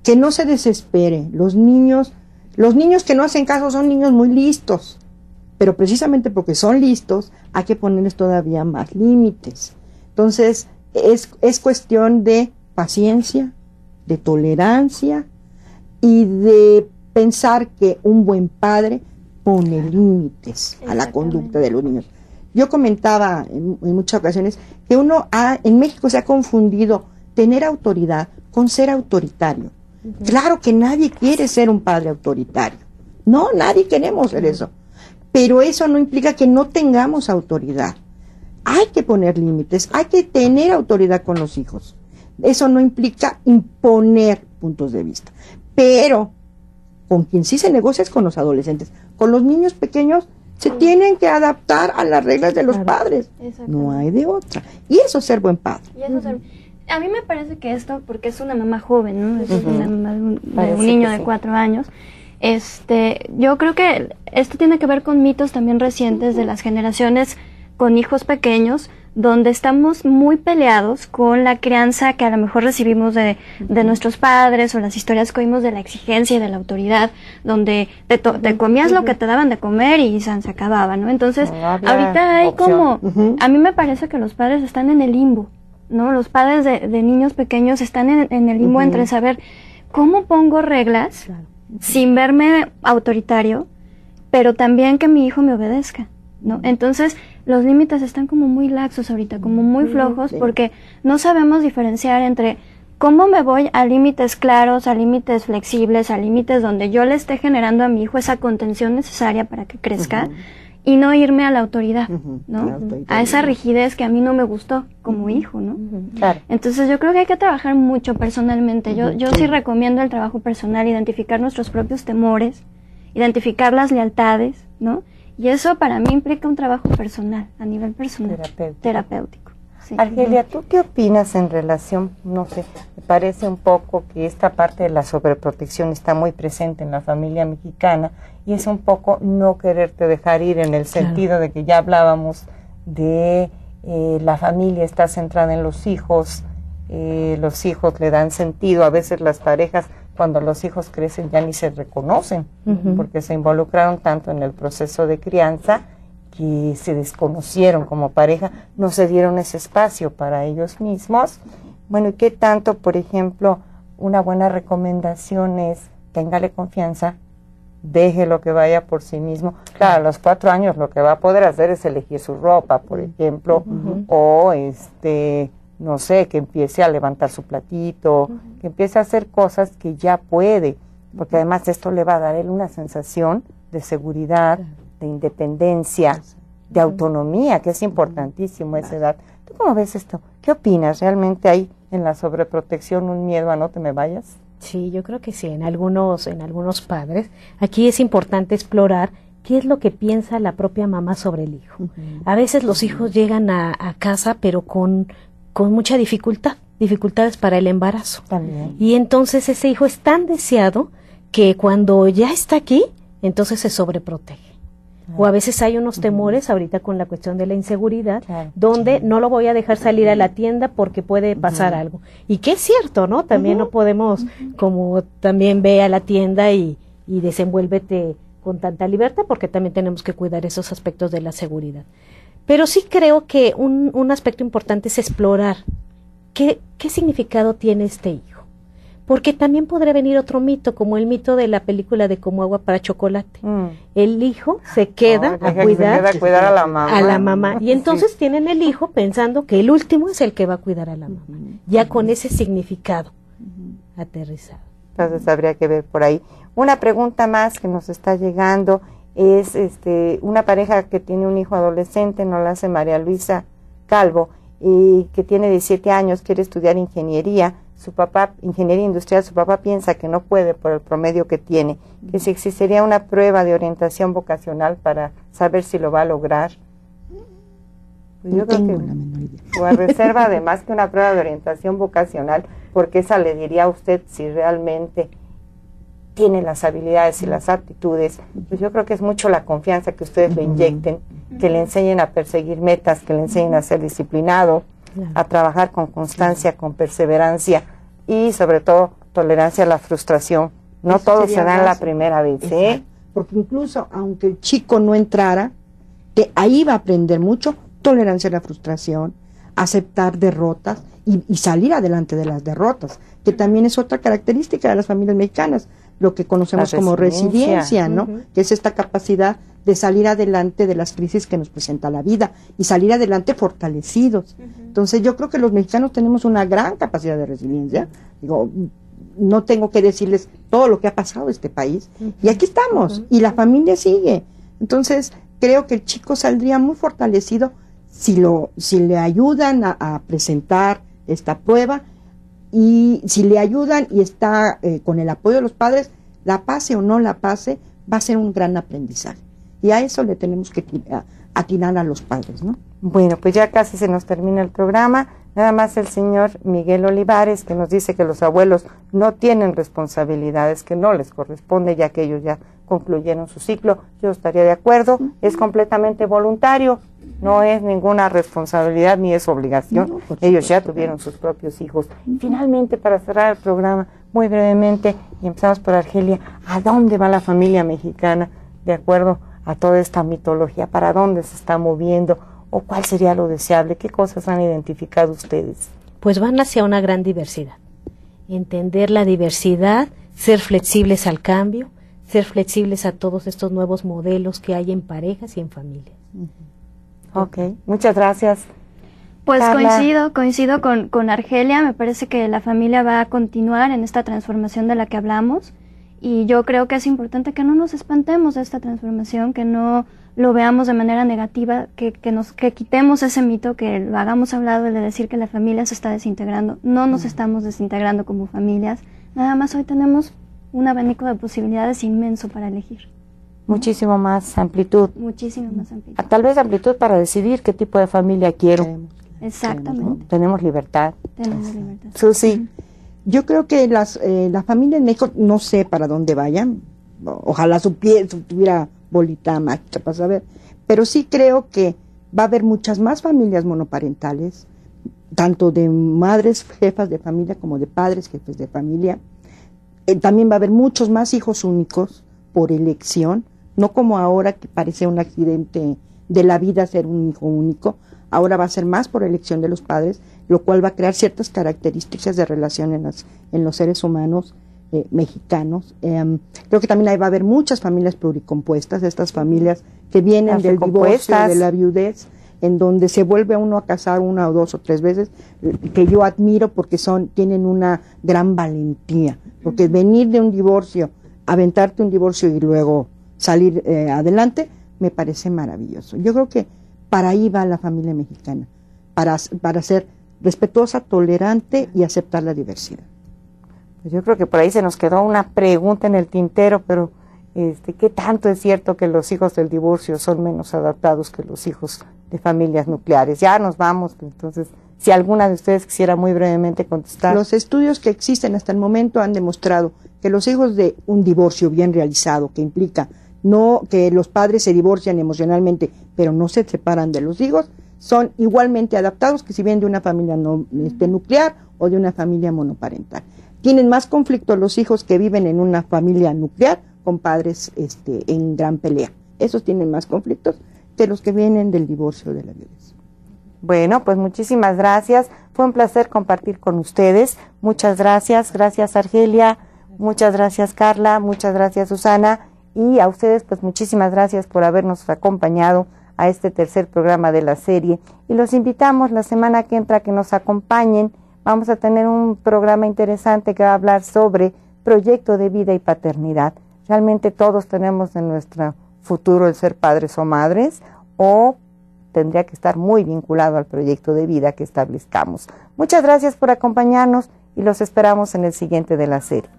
Que no se desespere. Los niños que no hacen caso son niños muy listos, pero precisamente porque son listos hay que ponerles todavía más límites. Entonces es cuestión de paciencia, de tolerancia y de pensar que un buen padre pone límites a la conducta de los niños. Yo comentaba en muchas ocasiones que en México se ha confundido tener autoridad con ser autoritario. Claro que nadie quiere ser un padre autoritario. No, nadie queremos ser eso. Pero eso no implica que no tengamos autoridad. Hay que poner límites, hay que tener autoridad con los hijos. Eso no implica imponer puntos de vista. Pero con quien sí se negocia es con los adolescentes. Con los niños pequeños se tienen que adaptar a las reglas de los padres. No hay de otra. Y eso es ser buen padre. A mí me parece que esto, porque es una mamá joven, ¿no? Es una mamá de un niño de 4 años. Yo creo que esto tiene que ver con mitos también recientes de las generaciones con hijos pequeños, donde estamos muy peleados con la crianza que a lo mejor recibimos de nuestros padres, o las historias que oímos de la exigencia y de la autoridad, donde te comías lo que te daban de comer y se acababa, ¿no? Entonces, ahorita hay como, a mí me parece que los padres están en el limbo, ¿no? Los padres de niños pequeños están en el limbo entre saber cómo pongo reglas sin verme autoritario, pero también que mi hijo me obedezca, ¿no? Entonces, los límites están como muy laxos ahorita, como muy flojos, porque no sabemos diferenciar entre cómo me voy a límites claros, a límites flexibles, a límites donde yo le esté generando a mi hijo esa contención necesaria para que crezca, y no irme a la autoridad, ¿no? A esa rigidez que a mí no me gustó como hijo, ¿no? Claro. Entonces yo creo que hay que trabajar mucho personalmente. Yo sí recomiendo el trabajo personal, identificar nuestros propios temores, identificar las lealtades, ¿no? Y eso para mí implica un trabajo personal, a nivel personal, terapéutico. Sí. Argelia, ¿tú qué opinas en relación, no sé, me parece un poco que esta parte de la sobreprotección está muy presente en la familia mexicana y es un poco no quererte dejar ir en el sentido de que ya hablábamos de la familia está centrada en los hijos le dan sentido, a veces las parejas cuando los hijos crecen ya ni se reconocen porque se involucraron tanto en el proceso de crianza que se desconocieron como pareja, no se dieron ese espacio para ellos mismos. Bueno, ¿y qué tanto, por ejemplo, una buena recomendación es téngale confianza, déjelo que vaya por sí mismo. Claro, a los 4 años lo que va a poder hacer es elegir su ropa, por ejemplo, o no sé, que empiece a levantar su platito, que empiece a hacer cosas que ya puede, porque además esto le va a dar a él una sensación de seguridad, de independencia, de autonomía, que es importantísimo a esa edad. ¿Tú cómo ves esto? ¿Qué opinas? ¿Realmente hay en la sobreprotección un miedo a no te me vayas? Sí, yo creo que sí, en algunos padres. Aquí es importante explorar qué es lo que piensa la propia mamá sobre el hijo. A veces los hijos llegan a casa, pero con mucha dificultades para el embarazo. También. Y entonces ese hijo es tan deseado que cuando ya está aquí, entonces se sobreprotege. O a veces hay unos temores ahorita con la cuestión de la inseguridad, donde no lo voy a dejar salir a la tienda porque puede pasar algo. Y que es cierto, ¿no? También no podemos, como también ve a la tienda y desenvuélvete con tanta libertad, porque también tenemos que cuidar esos aspectos de la seguridad. Pero sí creo que un aspecto importante es explorar qué significado tiene este hijo. Porque también podría venir otro mito, como el mito de la película de Como agua para chocolate. El hijo se queda a cuidar a la mamá. Y entonces tienen el hijo pensando que el último es el que va a cuidar a la mamá. Ya con ese significado aterrizado. Entonces habría que ver por ahí. Una pregunta más que nos está llegando es una pareja que tiene un hijo adolescente, nos la hace María Luisa Calvo, y que tiene 17 años, quiere estudiar ingeniería. Su papá, ingeniería industrial, su papá piensa que no puede por el promedio que tiene, que si existiría una prueba de orientación vocacional para saber si lo va a lograr. Pues yo creo que, o a reserva además que una prueba de orientación vocacional, porque esa le diría a usted si realmente tiene las habilidades y las aptitudes. Pues yo creo que es mucho la confianza que ustedes le inyecten, que le enseñen a perseguir metas, que le enseñen a ser disciplinado, a trabajar con constancia, con perseverancia y sobre todo tolerancia a la frustración. No todo se da en la primera vez, porque incluso aunque el chico no entrara, que ahí va a aprender mucho tolerancia a la frustración, aceptar derrotas y salir adelante de las derrotas, que también es otra característica de las familias mexicanas, lo que conocemos como resiliencia, ¿no? Que es esta capacidad de salir adelante de las crisis que nos presenta la vida y salir adelante fortalecidos. Entonces yo creo que los mexicanos tenemos una gran capacidad de resiliencia. Digo, no tengo que decirles todo lo que ha pasado en este país, y aquí estamos, y la familia sigue. Entonces creo que el chico saldría muy fortalecido si le ayudan a presentar esta prueba, y si le ayudan y está con el apoyo de los padres, la pase o no la pase, va a ser un gran aprendizaje. Y a eso le tenemos que atinar a los padres, ¿no? Bueno, pues ya casi se nos termina el programa. Nada más el señor Miguel Olivares, que nos dice que los abuelos no tienen responsabilidades, que no les corresponde, ya que ellos ya concluyeron su ciclo. Yo estaría de acuerdo, es completamente voluntario, no es ninguna responsabilidad ni es obligación. Ellos ya tuvieron sus propios hijos. Finalmente, para cerrar el programa, muy brevemente, y empezamos por Argelia, ¿a dónde va la familia mexicana de acuerdo a toda esta mitología? ¿Para dónde se está moviendo? ¿O cuál sería lo deseable? ¿Qué cosas han identificado ustedes? Pues van hacia una gran diversidad. Entender la diversidad, ser flexibles al cambio, ser flexibles a todos estos nuevos modelos que hay en parejas y en familias. Ok, muchas gracias. Pues Carla. coincido con Argelia. Me parece que la familia va a continuar en esta transformación de la que hablamos, y yo creo que es importante que no nos espantemos de esta transformación, que no lo veamos de manera negativa, que quitemos ese mito, que lo hagamos a un lado, el de decir que la familia se está desintegrando. No nos estamos desintegrando como familias, nada más hoy tenemos un abanico de posibilidades inmenso para elegir. Muchísimo más amplitud. Muchísimo más amplitud. Tal vez amplitud para decidir qué tipo de familia quiero. Exactamente. Tenemos libertad. Tenemos libertad. Susi. Yo creo que la familia en México, no sé para dónde vayan, ojalá tuviera bolita mágica para saber, pero sí creo que va a haber muchas más familias monoparentales, tanto de madres jefas de familia como de padres jefes de familia. También va a haber muchos más hijos únicos por elección, no como ahora que parece un accidente de la vida ser un hijo único. Ahora va a ser más por elección de los padres, lo cual va a crear ciertas características de relación en los seres humanos mexicanos. Creo que también ahí va a haber muchas familias pluricompuestas, estas familias que vienen del divorcio, de la viudez, en donde se vuelve uno a casar 1 o 2 o 3 veces, que yo admiro porque tienen una gran valentía, porque venir de un divorcio, aventarte un divorcio y luego salir adelante, me parece maravilloso. Yo creo que para ahí va la familia mexicana, para ser respetuosa, tolerante y aceptar la diversidad. Yo creo que por ahí se nos quedó una pregunta en el tintero, pero ¿qué tanto es cierto que los hijos del divorcio son menos adaptados que los hijos de familias nucleares? Ya nos vamos, entonces, si alguna de ustedes quisiera muy brevemente contestar. Los estudios que existen hasta el momento han demostrado que los hijos de un divorcio bien realizado, que implica no que los padres se divorcian emocionalmente, pero no se separan de los hijos, son igualmente adaptados que si vienen de una familia nuclear o de una familia monoparental. Tienen más conflictos los hijos que viven en una familia nuclear con padres en gran pelea. Esos tienen más conflictos que los que vienen del divorcio de la violencia. Bueno, pues muchísimas gracias. Fue un placer compartir con ustedes. Muchas gracias. Gracias, Argelia. Muchas gracias, Carla. Muchas gracias, Susana. Y a ustedes, pues muchísimas gracias por habernos acompañado a este tercer programa de la serie. Y los invitamos la semana que entra a que nos acompañen. Vamos a tener un programa interesante que va a hablar sobre proyecto de vida y paternidad. Realmente todos tenemos en nuestro futuro el ser padres o madres, o tendría que estar muy vinculado al proyecto de vida que establezcamos. Muchas gracias por acompañarnos y los esperamos en el siguiente de la serie.